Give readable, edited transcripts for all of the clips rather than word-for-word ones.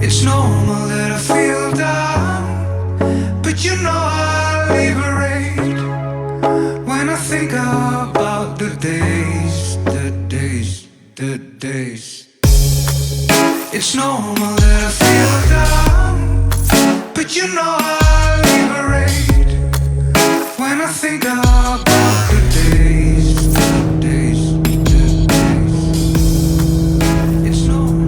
It's normal that I feel down, but you know I liberate when I think about the days, the days, the days. It's normal that I feel down, but you know I liberate when I think about the days, the days, the days. It's normal.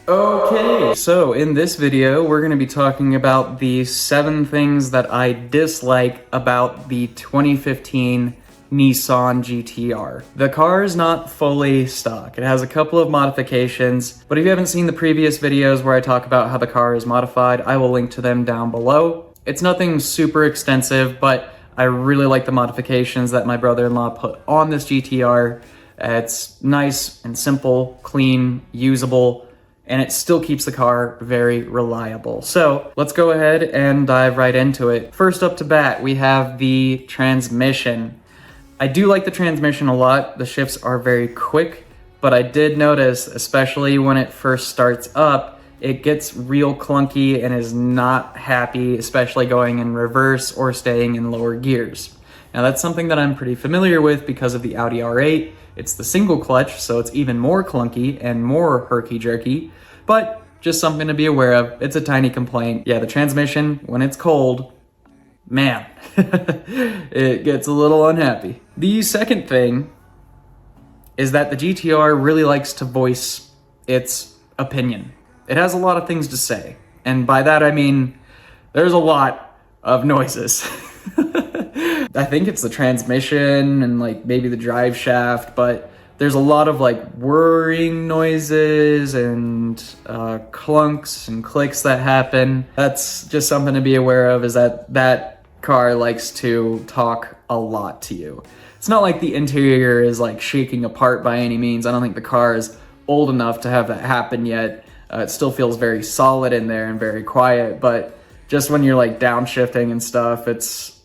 Okay, so in this video, we're going to be talking about the 7 things that I dislike about the 2015 Nissan GTR. The car is not fully stock. It has a couple of modifications, but if you haven't seen the previous videos where I talk about how the car is modified, I will link to them down below. It's nothing super extensive, but I really like the modifications that my brother-in-law put on this GTR. It's nice and simple, clean, usable, and it still keeps the car very reliable. So let's go ahead and dive right into it. First up to bat, we have the transmission. I do like the transmission a lot. The shifts are very quick, but I did notice, especially when it first starts up, it gets real clunky and is not happy, especially going in reverse or staying in lower gears. Now that's something that I'm pretty familiar with because of the Audi R8. It's the single clutch, so it's even more clunky and more herky-jerky, but just something to be aware of. It's a tiny complaint. Yeah, the transmission, when it's cold, man, it gets a little unhappy. The second thing is that the GTR really likes to voice its opinion. It has a lot of things to say, and by that I mean there's a lot of noises. I think it's the transmission and like maybe the drive shaft, but there's a lot of like whirring noises and clunks and clicks that happen. That's just something to be aware of, is that car likes to talk a lot to you. It's not like the interior is like shaking apart by any means. I don't think the car is old enough to have that happen yet. It still feels very solid in there and very quiet, but just when you're like downshifting and stuff, it's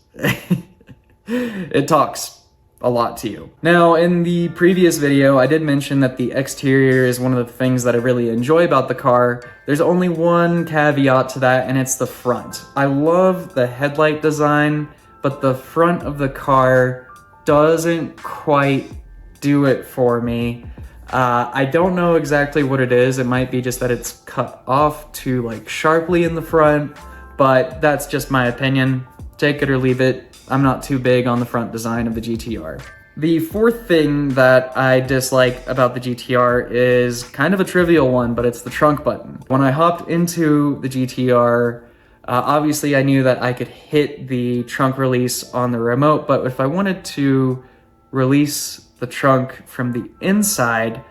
it talks a lot to you. Now, in the previous video, I did mention that the exterior is one of the things that I really enjoy about the car. There's only one caveat to that, and it's the front. I love the headlight design, but the front of the car doesn't quite do it for me. I don't know exactly what it is. It might be just that it's cut off too like sharply in the front, but that's just my opinion. Take it or leave it. I'm not too big on the front design of the GTR. The fourth thing that I dislike about the GTR is kind of a trivial one, but it's the trunk button. When I hopped into the GTR, obviously I knew that I could hit the trunk release on the remote, but if I wanted to release the trunk from the inside,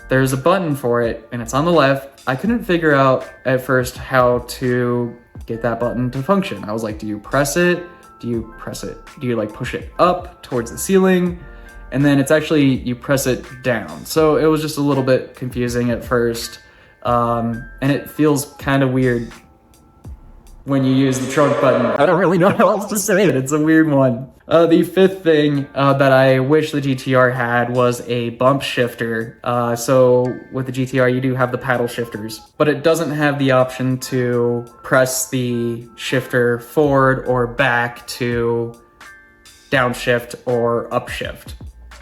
there's a button for it and it's on the left. I couldn't figure out at first how to get that button to function. I was like, do you press it? Do you press it? Do you like push it up towards the ceiling? And then it's actually, you press it down. So it was just a little bit confusing at first. And it feels kind of weird when you use the trunk button. I don't really know how else to say it. It's a weird one. The fifth thing that I wish the GTR had was a bump shifter. So with the GTR, you do have the paddle shifters, but it doesn't have the option to press the shifter forward or back to downshift or upshift.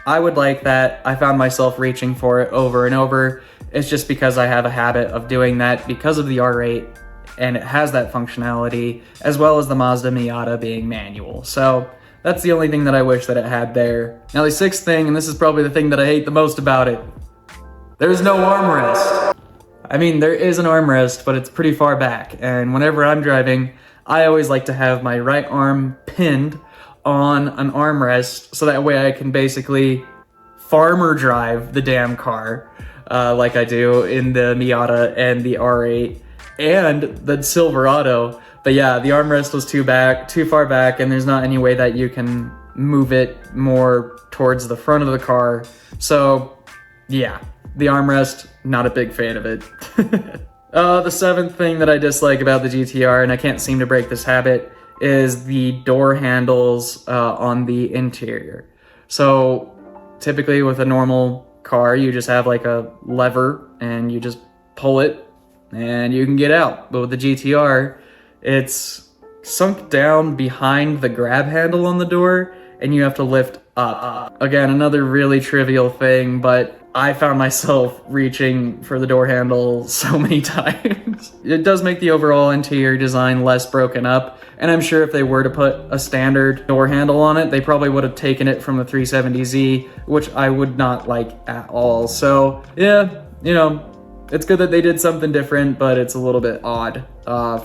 I would like that. I found myself reaching for it over and over. It's just because I have a habit of doing that because of the R8, and it has that functionality, as well as the Mazda Miata being manual. So that's the only thing that I wish that it had there. Now the sixth thing, and this is probably the thing that I hate the most about it, there's no armrest. I mean, there is an armrest, but it's pretty far back, and whenever I'm driving, I always like to have my right arm pinned on an armrest, so that way I can basically farmer drive the damn car, like I do in the Miata and the R8 and the Silverado. But yeah, the armrest was too far back, and there's not any way that you can move it more towards the front of the car. So yeah, the armrest, not a big fan of it. The seventh thing that I dislike about the GTR, and I can't seem to break this habit, is the door handles on the interior. So typically with a normal car, you just have like a lever and you just pull it and you can get out. But with the GTR, it's sunk down behind the grab handle on the door, and you have to lift up. Again, another really trivial thing, but I found myself reaching for the door handle so many times. It does make the overall interior design less broken up, and I'm sure if they were to put a standard door handle on it, they probably would have taken it from the 370Z, which I would not like at all. So yeah, you know, it's good that they did something different, but it's a little bit odd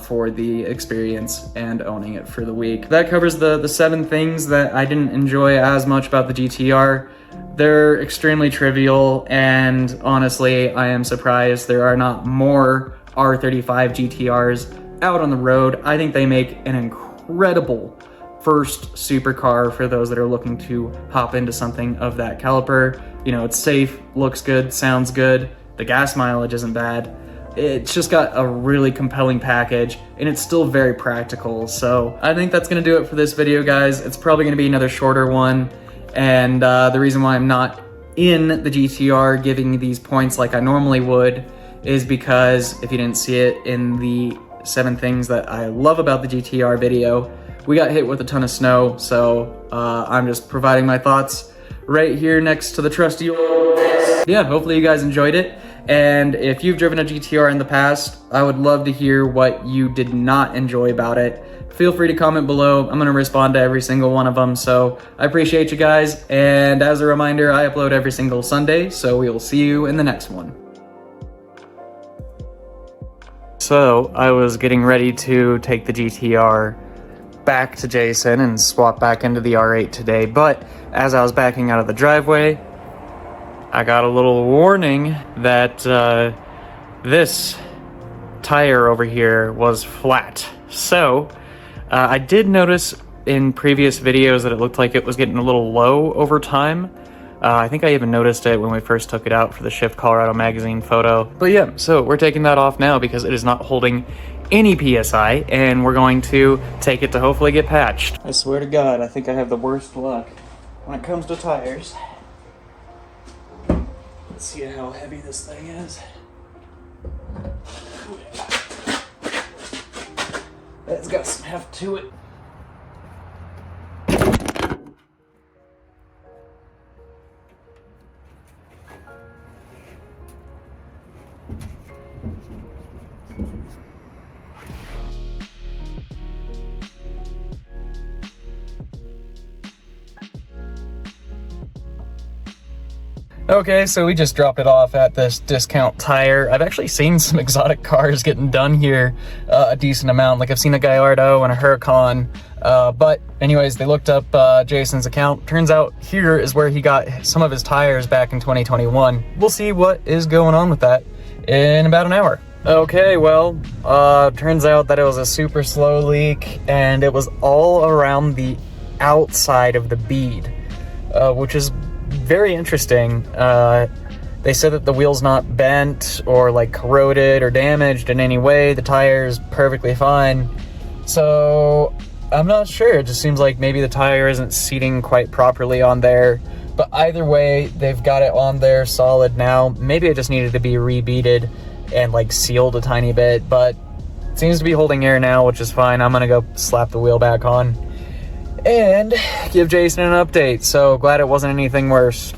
for the experience and owning it for the week. That covers the 7 things that I didn't enjoy as much about the GTR. They're extremely trivial, and honestly, I am surprised there are not more R35 GTRs out on the road. I think they make an incredible first supercar for those that are looking to hop into something of that caliber. You know, it's safe, looks good, sounds good, the gas mileage isn't bad. It's just got a really compelling package, and it's still very practical. So I think that's gonna do it for this video, guys. It's probably gonna be another shorter one. And the reason why I'm not in the GTR giving these points like I normally would is because, if you didn't see it in the 7 things that I love about the GTR video, we got hit with a ton of snow, so I'm just providing my thoughts right here next to the trusty old... Yeah, hopefully you guys enjoyed it, and if you've driven a GTR in the past, I would love to hear what you did not enjoy about it. Feel free to comment below. I'm gonna respond to every single one of them, so I appreciate you guys, and as a reminder, I upload every single Sunday, so we will see you in the next one. So, I was getting ready to take the GTR back to Jason and swap back into the R8 today, but as I was backing out of the driveway, I got a little warning that this tire over here was flat. So, I did notice in previous videos that it looked like it was getting a little low over time. I think I even noticed it when we first took it out for the Shift Colorado magazine photo. But yeah, so we're taking that off now because it is not holding any PSI, and we're going to take it to hopefully get patched. I swear to God, I think I have the worst luck when it comes to tires. Let's see how heavy this thing is. It's got some heft to it. Okay, so we just dropped it off at this discount tire. I've actually seen some exotic cars getting done here a decent amount. Like I've seen a Gallardo and a Huracan. But anyways, they looked up Jason's account. Turns out here is where he got some of his tires back in 2021. We'll see what is going on with that in about an hour. Okay, well, turns out that it was a super slow leak, and it was all around the outside of the bead, which is very interesting. They said that the wheel's not bent or like corroded or damaged in any way. The tire's perfectly fine. So I'm not sure. It just seems like maybe the tire isn't seating quite properly on there. But either way, they've got it on there solid now. Maybe it just needed to be rebeaded and like sealed a tiny bit, but it seems to be holding air now, which is fine. I'm gonna go slap the wheel back on and give Jason an update. So glad it wasn't anything worse.